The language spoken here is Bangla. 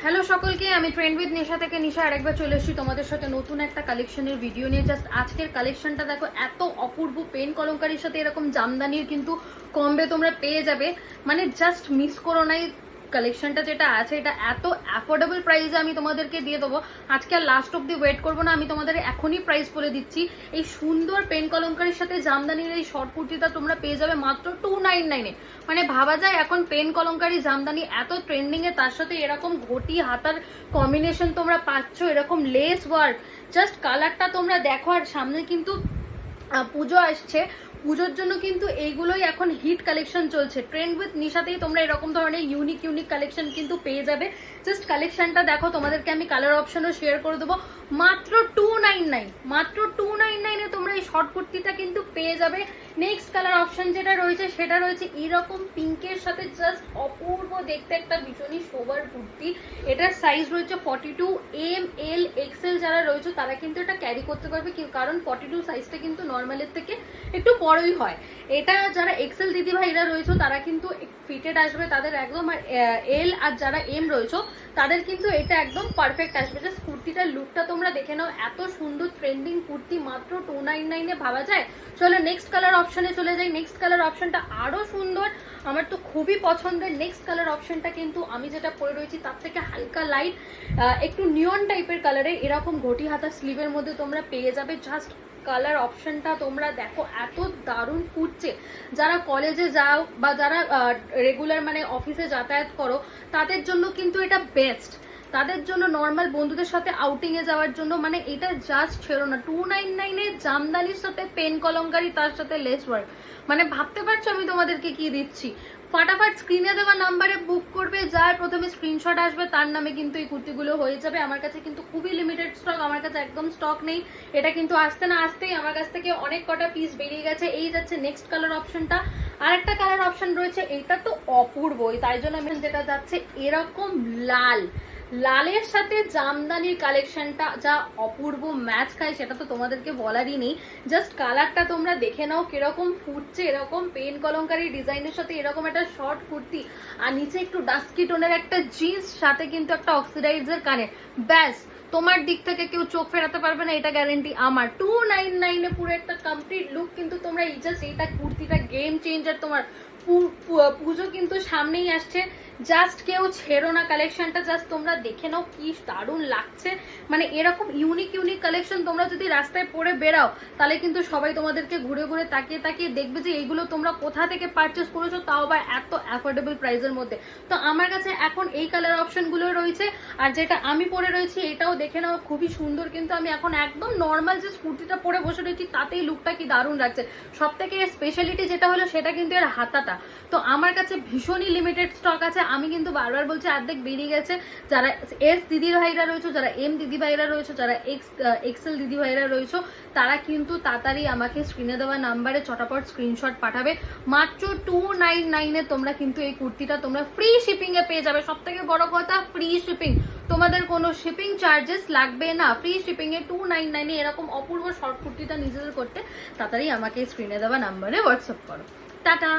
হ্যালো সকলকে, আমি ট্রেন্ড উইথ নিশা থেকে নিশা আরেকবার চলে এসেছি তোমাদের সাথে নতুন একটা কালেকশনের ভিডিও নিয়ে। জাস্ট আজকের কালেকশনটা দেখো, এত অপূর্ব পেন কলমকারীর সাথে এরকম জামদানির কিন্তু কমবে তোমরা পেয়ে যাবে, মানে জাস্ট মিস করো নাই। কালেকশনটা যেটা আছে এটা এত অ্যাফোর্ডেবল প্রাইসে আমি তোমাদেরকে দিয়ে দেবো। আজকে আর লাস্ট অব্দি ওয়েট করবো না, আমি তোমাদের এখনই প্রাইস বলে দিচ্ছি। এই সুন্দর পেন কলমকারীর সাথে জামদানির এই শর্ট কুর্তিটা তোমরা পেয়ে যাবে মাত্র 299-এ। মানে ভাবা যায় এখন পেন কলমকারী জামদানি এত ট্রেন্ডিং এ, তার সাথে এরকম ঘটি হাতার কম্বিনেশন তোমরা পাচ্ছ, এরকম লেস ওয়ার্ক। জাস্ট কালারটা তোমরা দেখো। আর সামনে কিন্তু পুজো আসছে, পুজোর জন্য কিন্তু এইগুলোই এখন হিট কালেকশন চলছে। ট্রেন্ড উইথ নিশাতেই তোমরা এরকম ধরনের ইউনিক কালেকশন কিন্তু পেয়ে যাবে। জাস্ট কালেকশনটা দেখো, তোমাদেরকে আমি কালার অপশনও শেয়ার করে দেবো। মাত্র 299, মাত্র 299-এ তোমরা এই শর্ট কুর্তিটা কিন্তু পেয়ে যাবে। নেক্সট কালার অপশন যেটা রয়েছে সেটা রয়েছে এরকম পিঙ্কের সাথে, জাস্ট অপূর্ব দেখতে একটা ভীষণই সোবার কুর্তি। এটার সাইজ রয়েছে 42, এম এল এক্সেল যারা রয়েছে তারা কিন্তু এটা ক্যারি করতে পারবে, কারণ 42 সাইজটা কিন্তু নর্মালের থেকে একটু বড়ই হয়। এটা যারা এক্সেল দিদি ভাইরা রয়েছে তারা কিন্তু ফিটেড আসবে তাদের একদম, আর এল আর যারা এম রয়েছে তাদের কিন্তু এটা একদম পারফেক্ট আসবে। জাস্ট কুর্তিটার লুকটা তোমরা দেখে নাও, এত সুন্দর ট্রেন্ডিং কুর্তি মাত্র 299-এ ভাবা যায়। চলো নেক্সট কালার অপশনে চলে যাই। নেক্সট কালার অপশনটা আরো সুন্দর, আমার তো খুবই পছন্দের। নেক্সট কালার অপশনটা কিন্তু আমি যেটা পরে রয়েছি তার থেকে হালকা লাইট, একটু নিয়ন টাইপের কালারে, এরকম ঘটি হাতা স্লিভের মধ্যে তোমরা পেয়ে যাবে। জাস্ট কালার অপশনটা তোমরা দেখো, এত দারুণ ফুটছে। যারা কলেজে যাও বা যারা রেগুলার মানে অফিসে যাতায়াত করো তাদের জন্য কিন্তু এটা বেস্ট। তাদের জন্য নর্মাল বন্ধুদের সাথে আউটিং এ যাওয়ার জন্য মানে এটা জাস্ট ছেড়ো না। 299-এ জামদানির সাথে পেন কলমকারি, তার সাথে লেস ওয়ার্ক, মানে ভাবতে পারছো আমি তোমাদেরকে কি দিচ্ছি। ফাটাফাট স্ক্রিনে দেওয়া নাম্বারে বুক করবে, যার প্রথমে স্ক্রিনশট আসবে তার নামে কিন্তু এই কুর্তিগুলো হয়ে যাবে। আমার কাছে কিন্তু খুবই লিমিটেড স্টক, আমার কাছে একদম স্টক নেই। এটা কিন্তু আসতে না আসতেই আমার কাছ থেকে অনেক কটা পিস বেরিয়ে গেছে। এই যাচ্ছে নেক্সট কালার অপশনটা। আর একটা কালার অপশন রয়েছে, এটা তো অপূর্ব, তাই জন্য আমি যেটা যাচ্ছে এরকম লালের সাথে জামদানির কালেকশনটা যা অপূর্ব ম্যাচ খায় সেটা তো তোমাদেরকে বলারই নেই। জাস্ট কালারটা তোমরা দেখে নাও কিরকম ফুটছে, এরকম পেন কলমকারী ডিজাইনের সাথে এরকম একটা শর্ট কুর্তি, আর নিচে একটু ডাস্কি টোনের একটা জিন্স, সাথে কিন্তু একটা অক্সিডাইজের কানে, ব্যাস তোমার দিক থেকে কেউ চোখ ফেরাতে পারবে না, এটা গ্যারেন্টি আমার। 299-এ পুরো একটা কমপ্লিট লুক কিন্তু তোমরা এই জাস্ট এইটা কুর্তিটা গেম চেঞ্জার। তোমার পুজো কিন্তু সামনেই আসছে, জাস্ট কেউ ছেড়ো না কালেকশনটা। জাস্ট তোমরা দেখে নাও কি দারুণ লাগছে। মানে এরকম ইউনিক কালেকশন তোমরা যদি রাস্তায় পরে বেরাও তাহলে কিন্তু সবাই তোমাদেরকে ঘুরে ঘুরে তাকিয়ে দেখবে যে এইগুলো তোমরা কোথা থেকে পারচেস করেছো, তাও বা এত অ্যাফোর্ডেবল প্রাইসের মধ্যে। তো আমার কাছে এখন এই কালার অপশনগুলো রয়েছে, আর যেটা আমি পরে রয়েছি এটাও দেখে নাও, খুবই সুন্দর। কিন্তু আমি এখন একদম নর্মাল যে কুর্তিটা পরে বসে রয়েছি তাতেই লুকটা কি দারুণ লাগছে। সব থেকে স্পেশালিটি যেটা হলো সেটা কিন্তু এর হাতাটা। তো আমার কাছে ভীষণই লিমিটেড স্টক আছে, আমি কিন্তু বারবার বলছি অর্ধেক বেরিয়ে গেছে। যারা এস দিদি ভাইরা রয়েছে, যারা এম দিদি ভাইরা রয়েছে, যারা এক্সেল দিদি ভাইরা রয়েছে তারা কিন্তু তাড়াতাড়ি আমাকে স্ক্রিনে দেওয়া নাম্বারে চটাপট স্ক্রিনশট পাঠাবে। মাত্র 299-এ তোমরা কিন্তু এই কুর্তিটা তোমরা ফ্রি শিপিং এ পেয়ে যাবে। সব থেকে বড় কথা, ফ্রি শিপিং, তোমাদের কোনো শিপিং চার্জেস লাগবে না। ফ্রি শিপিং এ 299-এ এরকম অপূর্ব শর্ট কুর্তিটা নিজেদের করতে তাড়াতাড়ি আমাকে স্ক্রিনে দেওয়া নাম্বারে হোয়াটসঅ্যাপ করো। টাটা।